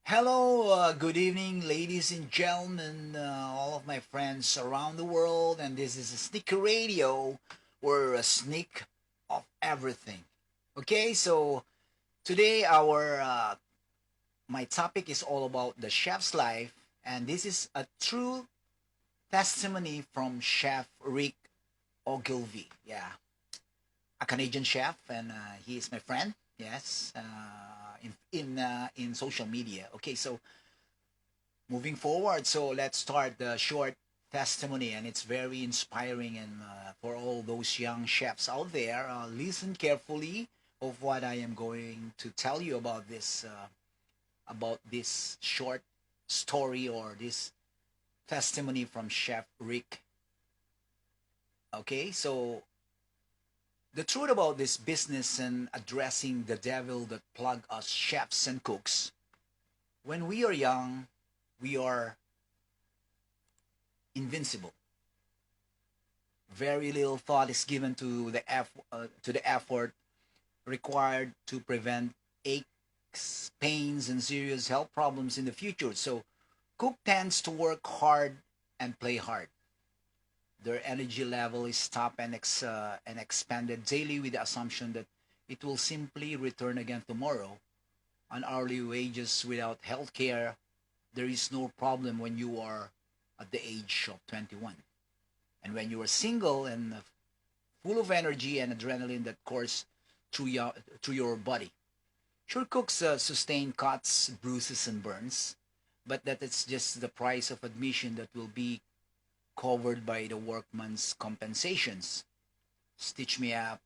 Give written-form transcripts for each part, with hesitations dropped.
Hello, good evening, ladies and gentlemen, all of my friends around the world, and this is a Sneaker Radio, where a sneak of everything. Okay, so today our my topic is all about the chef's life, and this is a true testimony from Chef Rick Ogilvy. Yeah, a Canadian chef, and he is my friend. Yes, in social media. Okay, so moving forward, so let's start the short testimony, and it's very inspiring. And for all those young chefs out there, listen carefully of what I am going to tell you about this short story or this testimony from Chef Rick. Okay, so the truth about this business and addressing the devil that plug us chefs and cooks. When we are young, we are invincible. Very little thought is given to the effort required to prevent aches, pains, and serious health problems in the future. So, cook tends to work hard and play hard. Their energy level is top and expanded daily with the assumption that it will simply return again tomorrow. On hourly wages without health care, there is no problem when you are at the age of 21. And when you are single and full of energy and adrenaline that course through your body. Sure, cooks sustain cuts, bruises, and burns, but that is just the price of admission that will be covered by the workman's compensations. Stitch me up,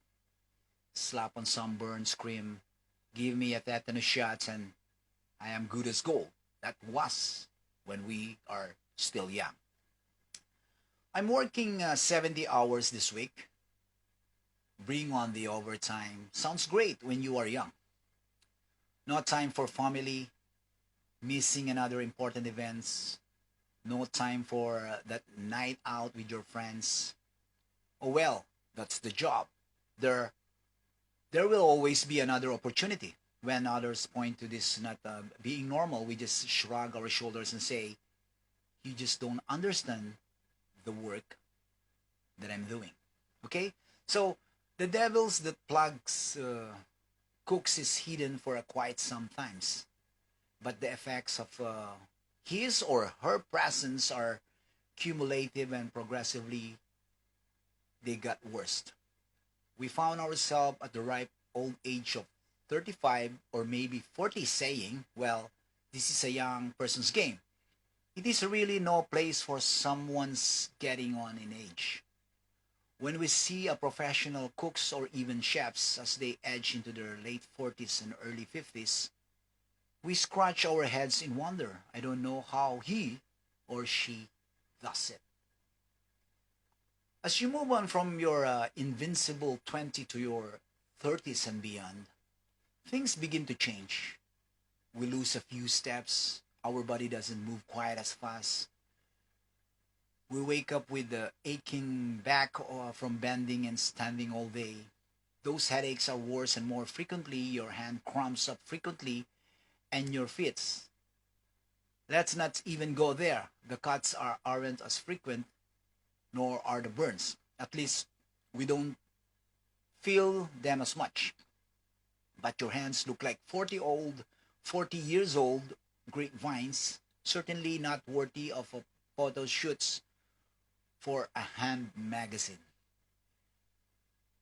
slap on some burns cream, give me a tetanus shot, and I am good as gold. That was when we are still young. I'm working 70 hours this week. Bring on the overtime. Sounds great when you are young. No time for family, missing another important events, no time for that night out with your friends. Oh well, that's the job. There there will always be another opportunity. When others point to this not being normal, we just shrug our shoulders and say, "You just don't understand the work that I'm doing." Okay, so the devils that plugs cooks is hidden for a quite sometimes, but the effects of his or her presence are cumulative and progressively they got worse. We found ourselves at the ripe old age of 35 or maybe 40 saying, well, this is a young person's game. It is really no place for someone's getting on in age. When we see a professional cooks or even chefs as they edge into their late 40s and early 50s, we scratch our heads in wonder. I don't know how he or she does it. As you move on from your invincible 20 to your 30s and beyond, things begin to change. We lose a few steps. Our body doesn't move quite as fast. We wake up with the aching back from bending and standing all day. Those headaches are worse and more frequently. Your hand cramps up frequently and your feet. Let's not even go there. The cuts aren't as frequent, nor are the burns. At least we don't feel them as much. But your hands look like 40 years old grapevines, certainly not worthy of a photo shoots for a hand magazine.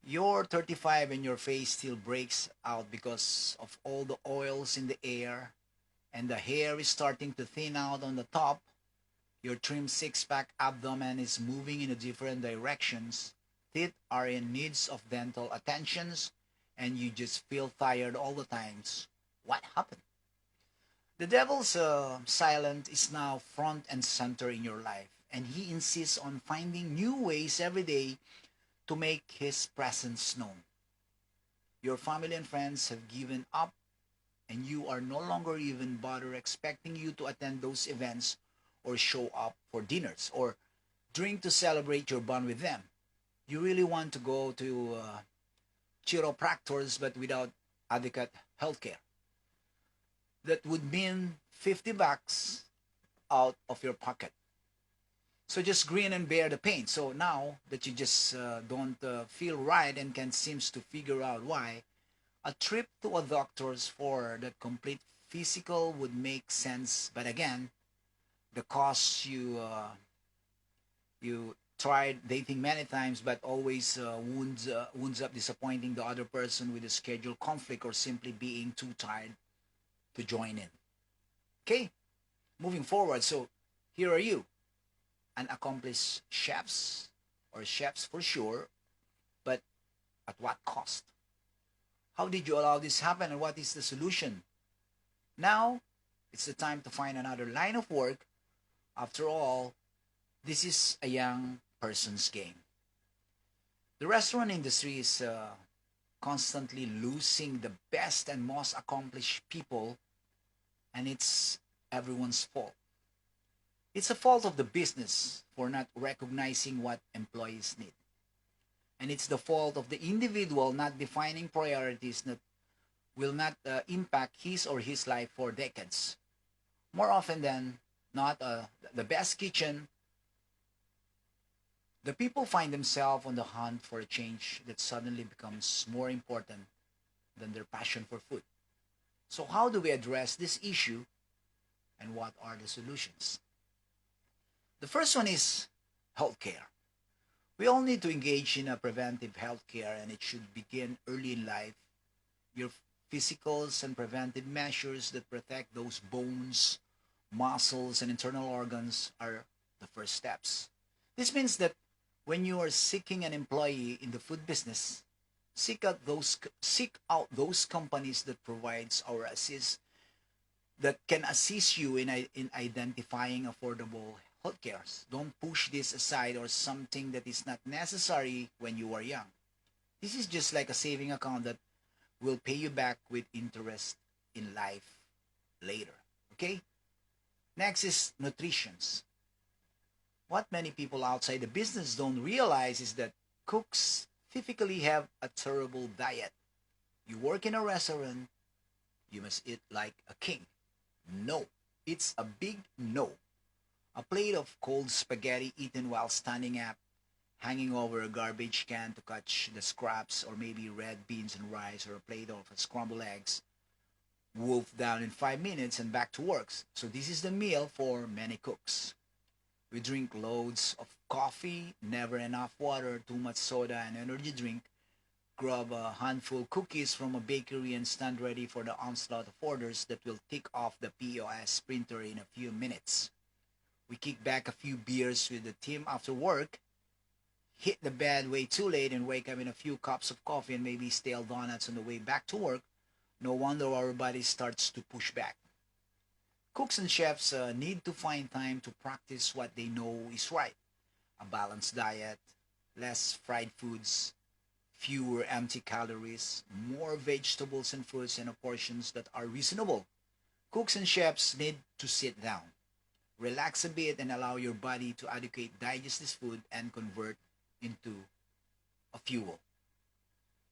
You're 35 and your face still breaks out because of all the oils in the air, and the hair is starting to thin out on the top. Your trim six pack abdomen is moving in different directions. Teeth are in needs of dental attentions, and you just feel tired all the times. What happened? The devil's silent is now front and center in your life, and he insists on finding new ways every day to make his presence known. Your family and friends have given up, and you are no longer even bother expecting you to attend those events or show up for dinners or drink to celebrate your bond with them. You really want to go to chiropractors but without adequate healthcare. That would mean $50 out of your pocket. So just grin and bear the pain. So now that you just don't feel right and can seems to figure out why, a trip to a doctor's for the complete physical would make sense. But again, the cost you tried dating many times, but always wounds up disappointing the other person with a schedule conflict or simply being too tired to join in. Okay, moving forward. So here are you, an accomplished chefs or chefs for sure, but at what cost? How did you allow this happen and what is the solution? Now, it's the time to find another line of work. After all, this is a young person's game. The restaurant industry is constantly losing the best and most accomplished people, and it's everyone's fault. It's a fault of the business for not recognizing what employees need. And it's the fault of the individual not defining priorities that will not impact his or his life for decades. More often than not, the best kitchen, the people find themselves on the hunt for a change that suddenly becomes more important than their passion for food. So, how do we address this issue and what are the solutions? The first one is healthcare. We all need to engage in a preventive healthcare, and it should begin early in life. Your physicals and preventive measures that protect those bones, muscles, and internal organs are the first steps. This means that when you are seeking an employee in the food business, seek out those companies that provides or assist that can assist you in identifying affordable healthcare. Don't push this aside or something that is not necessary when you are young. This is just like a saving account that will pay you back with interest in life later. Okay? Next is nutritions. What many people outside the business don't realize is that cooks typically have a terrible diet. You work in a restaurant, you must eat like a king. No. It's a big no. A plate of cold spaghetti eaten while standing up, hanging over a garbage can to catch the scraps, or maybe red beans and rice, or a plate of scrambled eggs, wolfed down in 5 minutes and back to work. So this is the meal for many cooks. We drink loads of coffee, never enough water, too much soda and energy drink, grab a handful cookies from a bakery and stand ready for the onslaught of orders that will tick off the POS printer in a few minutes. We kick back a few beers with the team after work, hit the bed way too late and wake up in a few cups of coffee and maybe stale donuts on the way back to work. No wonder our body starts to push back. Cooks and chefs need to find time to practice what they know is right. A balanced diet, less fried foods, fewer empty calories, more vegetables and fruits, and portions that are reasonable. Cooks and chefs need to sit down, relax a bit, and allow your body to adequately digest this food and convert into a fuel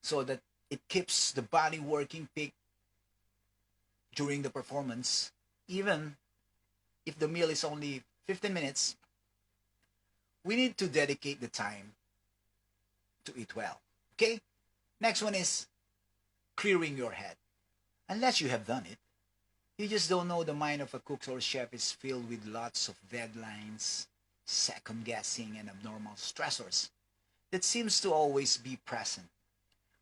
so that it keeps the body working peak during the performance. Even if the meal is only 15 minutes, we need to dedicate the time to eat well. Okay? Next one is clearing your head. Unless you have done it, you just don't know the mind of a cook or chef is filled with lots of deadlines, second guessing, and abnormal stressors that seems to always be present.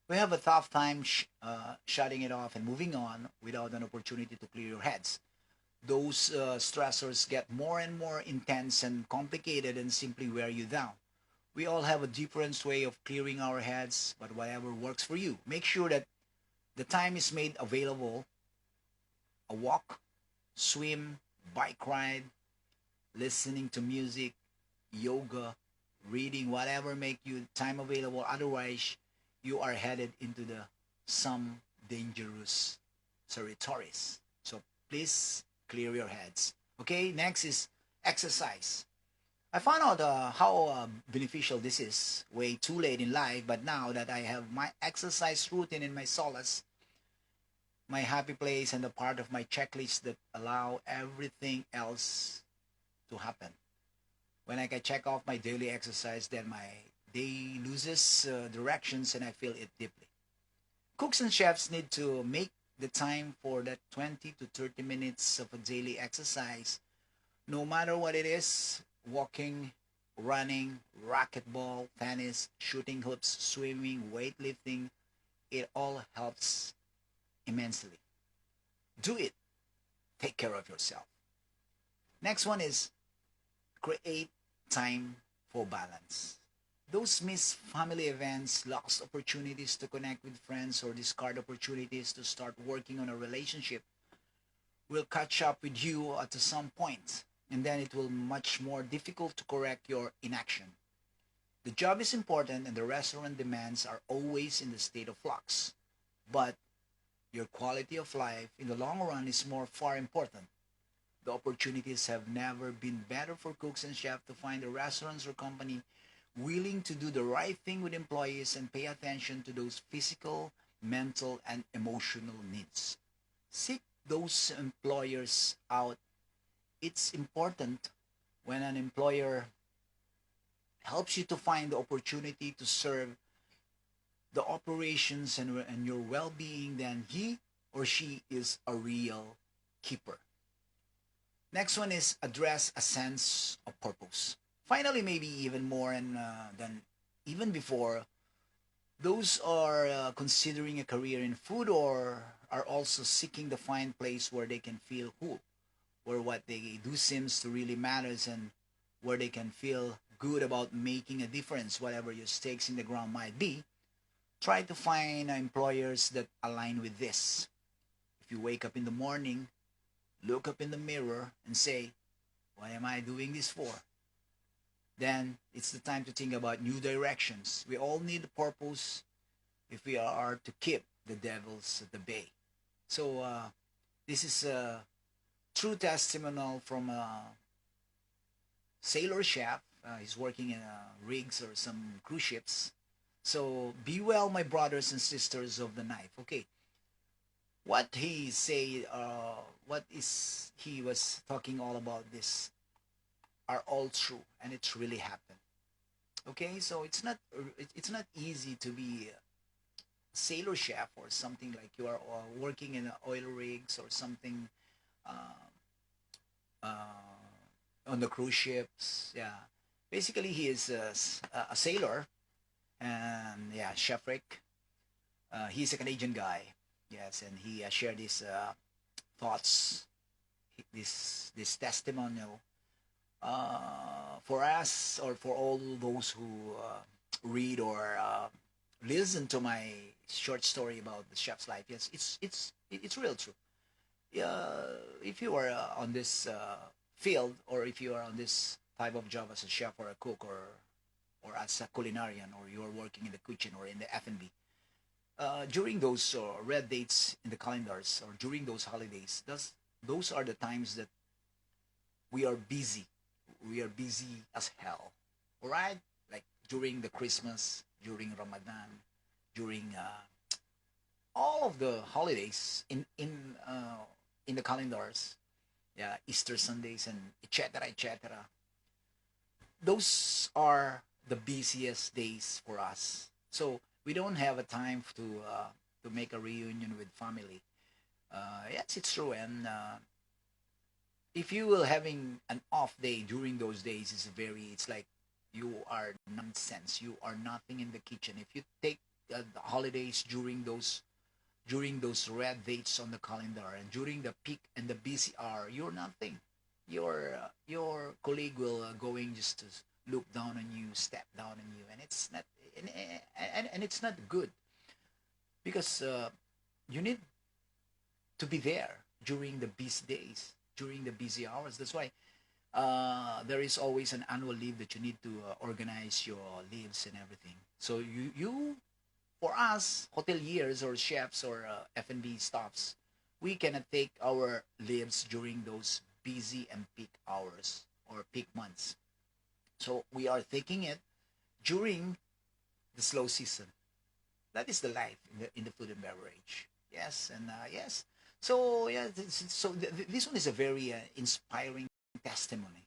We have a tough time shutting it off and moving on without an opportunity to clear your heads. Those stressors get more and more intense and complicated and simply wear you down. We all have a different way of clearing our heads, but whatever works for you. Make sure that the time is made available: a walk, swim, bike ride, listening to music, yoga, reading, whatever make you time available. Otherwise, you are headed into the some dangerous territories. So please clear your heads. Okay, next is exercise. I found out how beneficial this is way too late in life, but now that I have my exercise routine in my solace, my happy place and the part of my checklist that allow everything else to happen. When I can check off my daily exercise, then my day loses directions and I feel it deeply. Cooks and chefs need to make the time for that 20 to 30 minutes of a daily exercise, no matter what it is: walking, running, racquetball, tennis, shooting hoops, swimming, weightlifting. It all helps immensely. Do it. Take care of yourself. Next one is create time for balance. Those missed family events, lost opportunities to connect with friends, or discard opportunities to start working on a relationship will catch up with you at some point, and then it will much more difficult to correct your inaction. The job is important and the restaurant demands are always in the state of flux, but your quality of life in the long run is more far important. The opportunities have never been better for cooks and chefs to find a restaurant or company willing to do the right thing with employees and pay attention to those physical, mental, and emotional needs. Seek those employers out. It's important when an employer helps you to find the opportunity to serve the operations and your well-being, then he or she is a real keeper. Next one is address a sense of purpose. Finally, maybe even more than even before, those are considering a career in food or are also seeking to find place where they can feel whole, where what they do seems to really matters and where they can feel good about making a difference, whatever your stakes in the ground might be. Try to find employers that align with this. If you wake up in the morning, look up in the mirror and say, what am I doing this for? Then it's the time to think about new directions. We all need a purpose if we are to keep the devils at the bay. So this is a true testimonial from a sailor chef. He's working in rigs or some cruise ships. So be well, my brothers and sisters of the knife. Okay, what he say, what is he was talking all about this are all true, and it's really happened. Okay, so it's not easy to be a sailor chef or something like you are working in oil rigs or something uh, on the cruise ships. Yeah, basically he is a sailor, and yeah, Chef Rick. He's a Canadian guy. Yes, and he shared his thoughts, this testimonial for us or for all those who read or listen to my short story about the chef's life. Yes, it's real true. If you are on this field, or if you are on this type of job as a chef or a cook, or as a culinarian, or you are working in the kitchen or in the F&B, during those red dates in the calendars or during those holidays, those are the times that we are busy. We are busy as hell. All right? Like during the Christmas, during Ramadan, during all of the holidays in the calendars, yeah, Easter Sundays and etc. etc. Those are the busiest days for us. So we don't have a time to make a reunion with family. Yes, it's true, and if you will having an off day during those days, it's like you are nonsense. You are nothing in the kitchen. If you take the holidays during those red dates on the calendar and during the peak and the busy hour, you're nothing. Your colleague will going just to look down on you, step down on you, and it's not and it's not good because you need to be there during the busy days, during the busy hours. That's why there is always an annual leave that you need to organize your leaves and everything. So you for us hoteliers or chefs or F&B staffs, we cannot take our leaves during those busy and peak hours or peak months. So we are taking it during the slow season. That is the life in the food and beverage. Yes, and yes. So yeah, this one is a very inspiring testimony.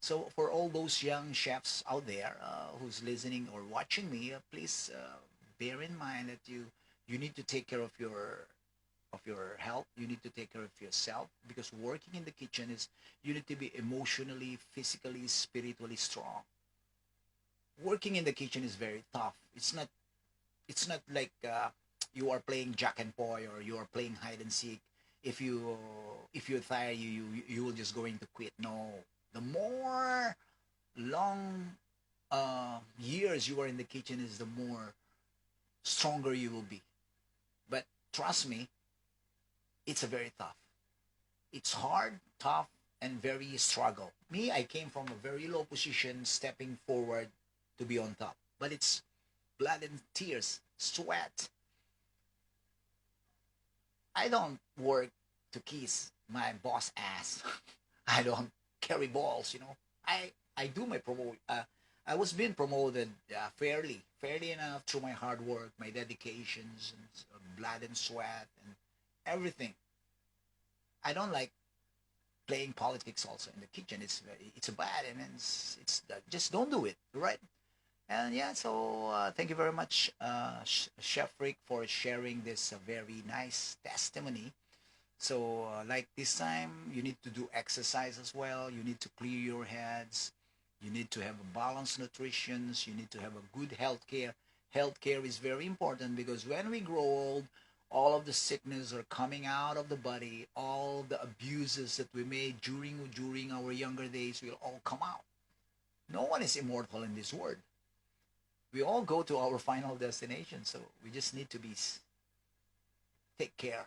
So for all those young chefs out there who's listening or watching me, please bear in mind that you need to take care of your health. You need to take care of yourself because working in the kitchen is you need to be emotionally, physically, spiritually strong. Working in the kitchen is very tough. It's not like you are playing Jack and Poy or you are playing hide and seek. If you're tired, you will just going to quit. No, the more long years you are in the kitchen is the more stronger you will be. But trust me, it's a very tough. It's hard, tough, and very struggle. Me, I came from a very low position, stepping forward to be on top. But it's blood and tears, sweat. I don't work to kiss my boss ass. I don't carry balls, you know. I do my promote. I was being promoted fairly enough through my hard work, my dedications, and blood and sweat, and everything. I don't like playing politics also in the kitchen. It's bad, and it's just don't do it, right? And yeah, so thank you very much, Chef Rick, for sharing this very nice testimony. So, like this time, you need to do exercise as well. You need to clear your heads. You need to have a balanced nutrition. You need to have a good health care. Health care is very important because when we grow old, all of the sickness are coming out of the body. All the abuses that we made during our younger days will all come out. No one is immortal in this world. We all go to our final destination, so we just need to be take care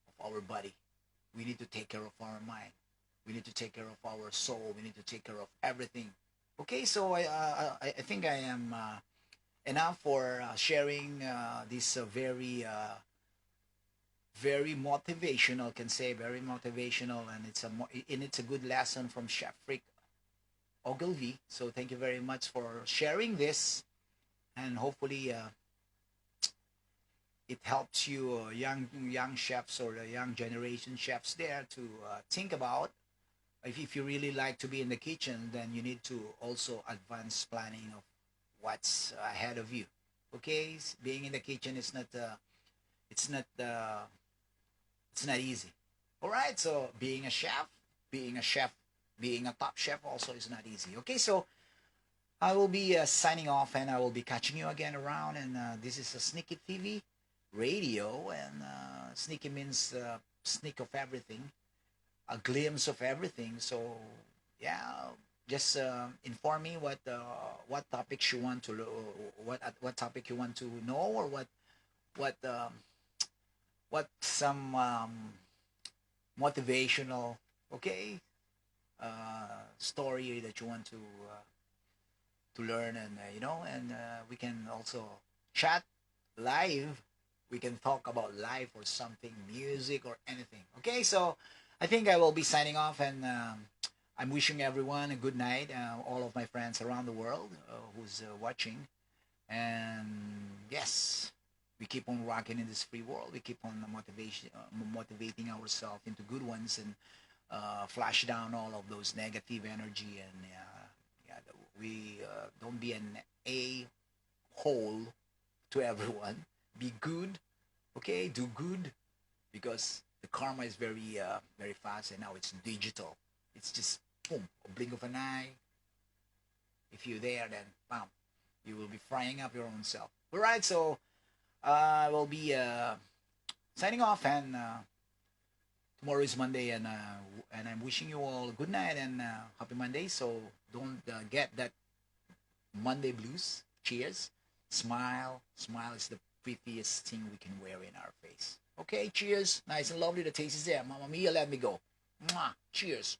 of our body. We need to take care of our mind. We need to take care of our soul. We need to take care of everything. Okay, so I think I am enough for sharing this very motivational. Can say very motivational, and it's a good lesson from Chef Rick Ogilvy. So thank you very much for sharing this, and hopefully it helps you young chefs or the young generation chefs there to think about if you really like to be in the kitchen, then you need to also advance planning of what's ahead of you. Okay, being in the kitchen is not it's not it's not easy. All right, so being a chef, being a top chef also is not easy. Okay, so I will be signing off and I will be catching you again around. And this is a Sneaky TV radio, and sneaky means sneak of everything, a glimpse of everything. So yeah, just inform me what topics you want to what topic you want to know, or what what some motivational, okay, story that you want to learn, and and we can also chat live. We can talk about life or something, music or anything. Okay, so I think I will be signing off, and I'm wishing everyone a good night. All of my friends around the world who's watching, and yes, we keep on rocking in this free world. We keep on motivating ourselves into good ones, and flash down all of those negative energy, and yeah, we don't be an a hole to everyone. Be good, okay? Do good, because the karma is very fast, and now it's digital. It's just boom, a blink of an eye. If you're there, then bam, you will be frying up your own self. All right, so I will be signing off, and tomorrow is Monday, and I'm wishing you all a good night and happy Monday. So don't get that Monday blues. Cheers. Smile. Smile is the prettiest thing we can wear in our face. Okay, cheers. Nice and lovely. The taste is there. Mama Mia, let me go. Mwah. Cheers.